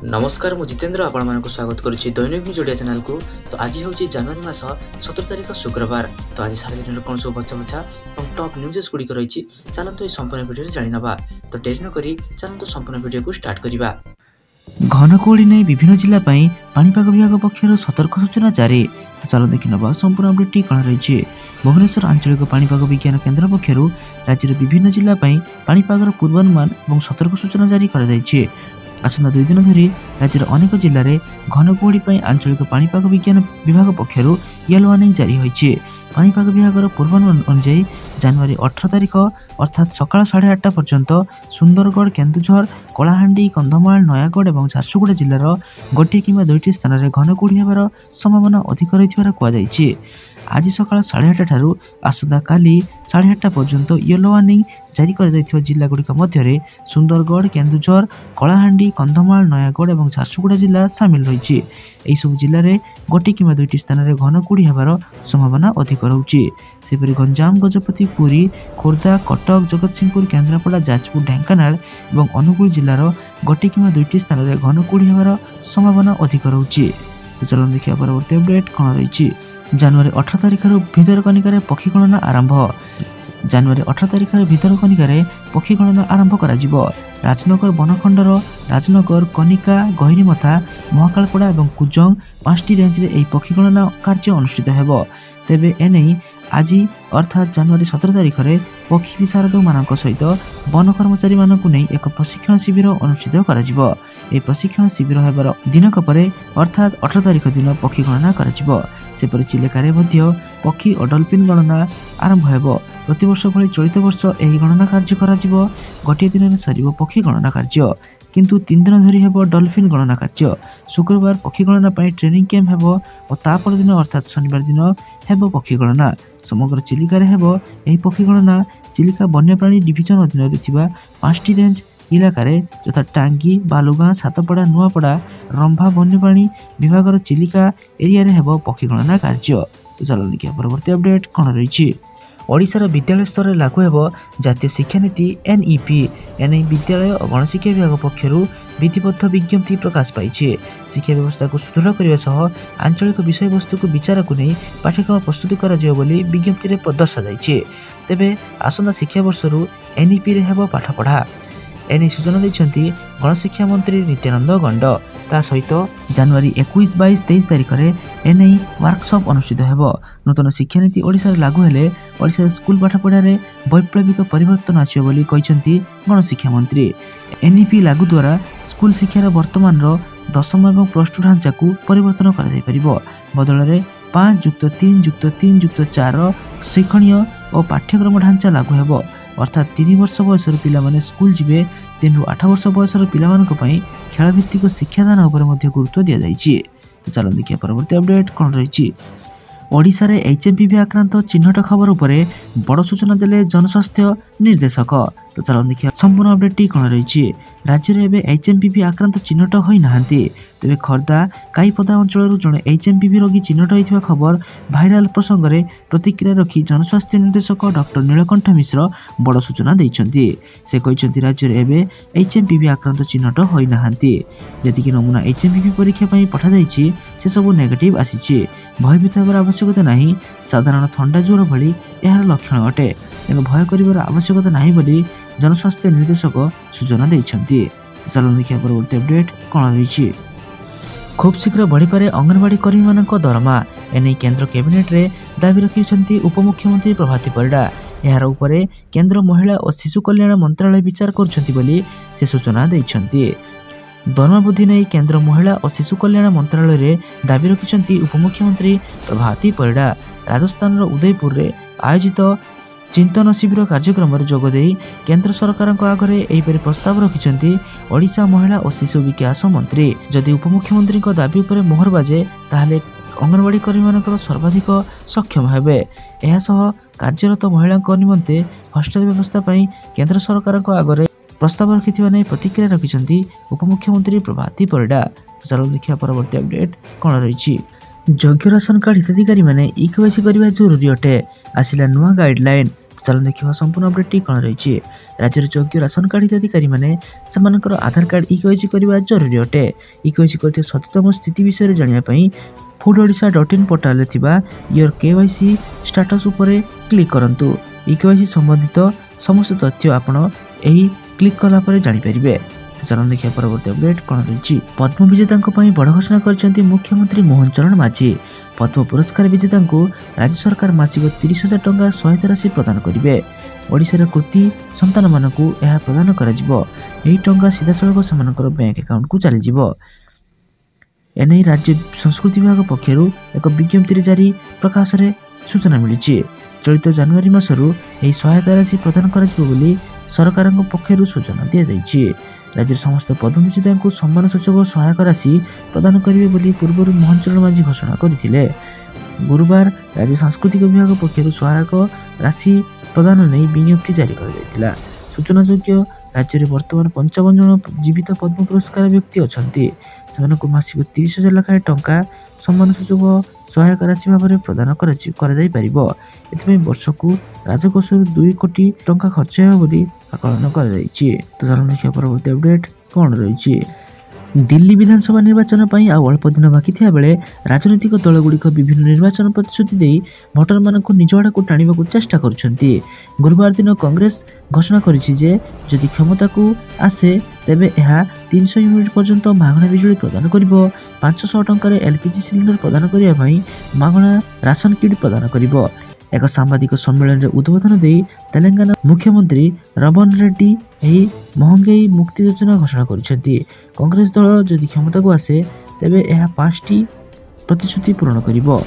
नमस्कार मु जितेन्द्र आपण मानक स्वागत करुच्ची दैनिक न्यूज ओडिया चैनल को। तो आज हूँ जनवरी मास 17 तारिख शुक्रवार। तो आज सारा दिन कौन सब बचा बचा और टॉप न्यूजेस गुड़िक रही चलते ये संपूर्ण वीडियो जाणीनवा। तो डेरी न करी चलते संपूर्ण वीडियो को स्टार्ट करवा। घन कुहुड़ी नहीं विभिन्न जिला पाणीपाग विभाग पक्षर सतर्क सूचना जारी। तो चलो देखि नवा संपूर्ण अपडेट कौन रही। भुवनेश्वर आंचलिक पाणीपाग विज्ञान केन्द्र पक्षर राज्यर विभिन्न जिला पाणीपागर पूर्वानुमान और सतर्क सूचना जारी कर आसंता 2 दिन धरी राज्यर अनेक जिले में घन कुहुड़ी आंचलिक पाणीपाग विज्ञान विभाग पक्षर येलो वार्निंग जारी होइछि। पाणीपाग विभाग पूर्वानुमान अनुसार जनवरी 18 तारिख अर्थात सकाळ 8:30 पर्यंत सुंदरगढ़, केन्दुझर, कलाहांडी, कंधमाल, नयागढ़ और झारसुगुड़ा जिलार गोटे किंवा 2टी स्थान में घन कुहुड़ी होबार संभावना अधिक रही। आज सकाळ 8:30 ठारू आसंता काली 8:30 पर्यंत येलो वार्निंग जारी कर जिला गुड़िक मध्य सुंदरगढ़, केन्दुझर, कलाहांडी, कंधमाल, नयागढ़ और झारसुगुड़ा जिला सामिल रही। सब जिले में गोटे किंवा 2टी स्थान में घन कुहुड़ी होबार संभावना अधिक रही। सेपरि गंजाम, गजपति, पुरी, खोर्धा, कटक, जगतसिंहपुर, केन्द्रापड़ा, जाजपुर, ढेंकानाल और अनुगुल जिलार गोटे किंवा 2टी स्थान में घन कुहुड़ी होबार संभावना अधिक रही। तो चलो देखिए परवर्ती अपडेट कौन रही। जनवरी 18 तारिख भितरकनिकार पक्षी गणना आरंभ। जनवरी 18 तारिख भितरकनिकार पक्षी गणना आरंभ कर राजनगर बनखंडर राजनगर, कनिका, गहिरीमथा, महाकालपड़ा और कुजंग 5टी रेंज में यह पक्षी गणना कार्य अनुष्ठित हो। तेबे एने आज अर्थात जनवरी 17 तारिख में पक्षी विशारद मान सहित वन कर्मचारी मानक नहीं एक प्रशिक्षण शिविर अनुष्ठित कर प्रशिक्षण शिविर होबार दिनक पर अर्थात 18 तारिख दिन पक्षी गणना कर चिलिकारे पक्षी और डल्फिन गणना आरंभ हो। प्रतिवर्ष भली चलित वर्ष यह गणना कार्य कर गोटे दिन में सर पक्षी गणना कार्य किंतु 3 दिन धरी हेबो डल्फिन गणना कार्य। शुक्रवार पक्षी गणना ट्रेनिंग कैंप हेबो और तापर दिन अर्थात शनिवार दिन हेबो पक्षी गणना। समग्र चिलिका हेबो यही पक्षी गणना चिलिका वन्यप्राणी डिविजन अधीन थिबा 5टी रेंज इलाकार यथा टांगी, बालुगाँ, सातपड़ा, नुआपड़ा, रंभा वन्यप्राणी विभाग चिलिका एरिया रे हेबो पक्षी गणना कार्य। तो चलो देखिए परवर्ती अपडेट कौन रही। ओडिशार विद्यालय स्तर में लागू हो जातीय शिक्षानीति NEP। एने विद्यालय और गणशिक्षा विभाग पक्षर विधिबद्ध विज्ञप्ति प्रकाश पाई। शिक्षा व्यवस्था को सुदृढ़ करने सह आंचलिक विषय वस्तु को विचार को नहीं पाठ्यक्रम प्रस्तुत कर विज्ञप्ति में दर्शाई। तेबे आसंता शिक्षा वर्ष NEP रे हेबो पाठपढ़ा। एने सूचना देइछंती गणशिक्षा मंत्री नित्यानंद गंड। ता सहित जनवरी 21, 22, 23 तारिख में एने वर्कशॉप अनुष्ठित हो। नूतन शिक्षानीति ओडिशा लागू हेले ओडिशा स्कूल पाठपढ़ा वैप्लविक परिवर्तन आसियो बोली कहिसंती गणशिक्षा मंत्री। NEP लागू द्वारा स्कूल शिक्षार वर्तमान 10th और +2 ढांचा को परिवर्तन कर बदल 5+3+3+4 शिक्षणीय और पाठ्यक्रम ढांचा लागू हो। अर्थात 3 वर्ष बयसर पिलामाने स्कूल जीवे 3 ରୁ 8 वर्ष बयसर पिलामानक पई खेलभित्तिक शिक्षादान उपर मध्ये गुरुत्व दिया जाइछि। तो चलो देखिए परवर्ती अपडेट कौन रही। ओडिशा रे HMPV आक्रांत चिन्हट खबर उपरे बड़ सूचना देले जनस्वास्थ्य निर्देशक। तो चलो देखिए संपूर्ण अपडेट कौन रही। राज्य में HMPV आक्रांत चिन्हट होई नाहंती। तेबे खर्दा काईपदा अंचल जड़े HMPV रोगी चिन्हट होइथिबा खबर भाइराल प्रसंग में प्रतिक्रिया रखी जनस्वास्थ्य निर्देशक डॉक्टर नीलकंठ मिश्र बड़ सूचना देइछंती। से कहिसंती राज्य में HMPV आक्रांत चिन्हट होई नाहंती। जेतिकी नमूना HMPV परीक्षा पई पठा जाइछि से सब नेगेटिव आसीछि। भयभीत होबार आवश्यकता नहीं। साधारण थंडा ज्वर भली यार लक्षण अटे। तेणु भय करिवार आवश्यकता नहीं बोली जनस्वास्थ्य निर्देशक सूचना देइछंती। चलो देखिए परवर्ती अपडेट कौन रही। खूब शीघ्र बढ़ी पारे अंगनवाड़ी कर्मी मानक दरमा। एने केंद्र कैबिनेट रे दाबी रखिछंती उपमुख्यमंत्री प्रभाती परिडा। यार उपरे केंद्र महिला और शिशु कल्याण मंत्रालय विचार करछंती बोली से सूचना देइछंती। दरमा वृद्धि नहीं केंद्र महिला और शिशु कल्याण मंत्रालय रे दाबी रखिछंती उपमुख्यमंत्री प्रभाती परिडा। राजस्थान उदयपुर रे आयोजित चिंतन शिविर कार्यक्रम में जोगदे केंद्र सरकार आगे यहीपरि प्रस्ताव रखिछंती ओडिशा महिला और शिशु विकास मंत्री। जदि उपमुख्यमंत्री दाबी उपर मोहर बाजे ताहले अंगनवाड़ी कर्मी मानकर सर्वाधिक सक्षम हेबे। एहासह कार्यरत महिला निमंते हॉस्टेल व्यवस्था पई केंद्र सरकार आगे प्रस्ताव रखिथिबा नै प्रतिक्रिया रखिछंती उपमुख्यमंत्री प्रभाती परिडा। चलो देखिया परवर्ती अपडेट कौन रही। योग्य राशन कार्ड हिताधिकारी माने E-KYC करबा जरूरी अटे। आसिला नुआ गाइडलाइन। चलन देखा संपूर्ण अपडेट कौन रही राज्य योग्य राशन कार्ड हिताधिकारी मैंने आधार कार्ड इकेवाईसी करने जरूरी अटे। इकेवाईसी कर 70तम स्थिति विषय जानापी foododisha.in portal your KYC status उपरे क्लिक करंतु। इकेवाईसी संबंधित समस्त तथ्य आपण एही क्लिक कला परे जानि परिबे। चलन देखिया परवर्ती अपडेट कौन रही पद्म विजेता बड़ घोषणा कर मुख्यमंत्री मोहन चरण माझी। पद्म पुरस्कार विजेता राज्य सरकार मासिक 30,000 टंका सहायता राशि प्रदान करेंगे। ओडिशार कृति संतान मानक यह प्रदान करी टंका सीधासलख से बैंक अकाउंट को चली एने राज्य संस्कृति विभाग पक्षर एक विज्ञप्ति जारी प्रकाश में सूचना मिली। चलित जनवरी मासरू यह सहायता राशि प्रदान कर सरकार पक्षर सूचना दी जाइए। राज्य समस्त पद्म विजेता सम्मान सूचक सहायक राशि प्रदान करेंगे पूर्व मोहन चरण माझी घोषणा करते। गुरुवार राज्य सांस्कृतिक विभाग पक्षर सहायक राशि प्रदान नहीं विज्ञप्ति जारी कर सूचनायोग्य राज्य में बर्तमान 55 जन जीवित पद्म पुरस्कार व्यक्ति अच्छा मासिक 30,000 लाखाए टंका सम्मान सूचक सहायक राशि भाव में प्रदान कर वर्ष को राजकोष 2 कोटी टंका खर्च होगी आकलन कर। तो चलन देखिए परवर्ती अपडेट कौन रही दिल्ली विधानसभा निर्वाचन पर आउ अल्प दिन बाकी थिया बेले राजनैतिक दलगुड़िक विभिन्न निर्वाचन प्रतिश्रुति दे भोटर मानक निज आड़ को टाणा चेष्टा करुछंती। गुरुवार दिन कांग्रेस घोषणा करिछि जे जदि क्षमता को आसे तेबे यह 300 यूनिट पर्यंत मागणा बिजुली प्रदान करिबो। 500 टंकार एलपीजी सिलिंडर प्रदान करिया भाई मागणा राशन किट प्रदान करिबो। एक सांबादिक सम्मेलन में उद्बोधन दे तेलंगाना मुख्यमंत्री रवन रेड्डी यही महंगाई मुक्ति योजना घोषणा करिसेंती। कांग्रेस दल जदि क्षमता को आसे तेबे यह 5टी प्रतिश्रुति पूरण करिबो।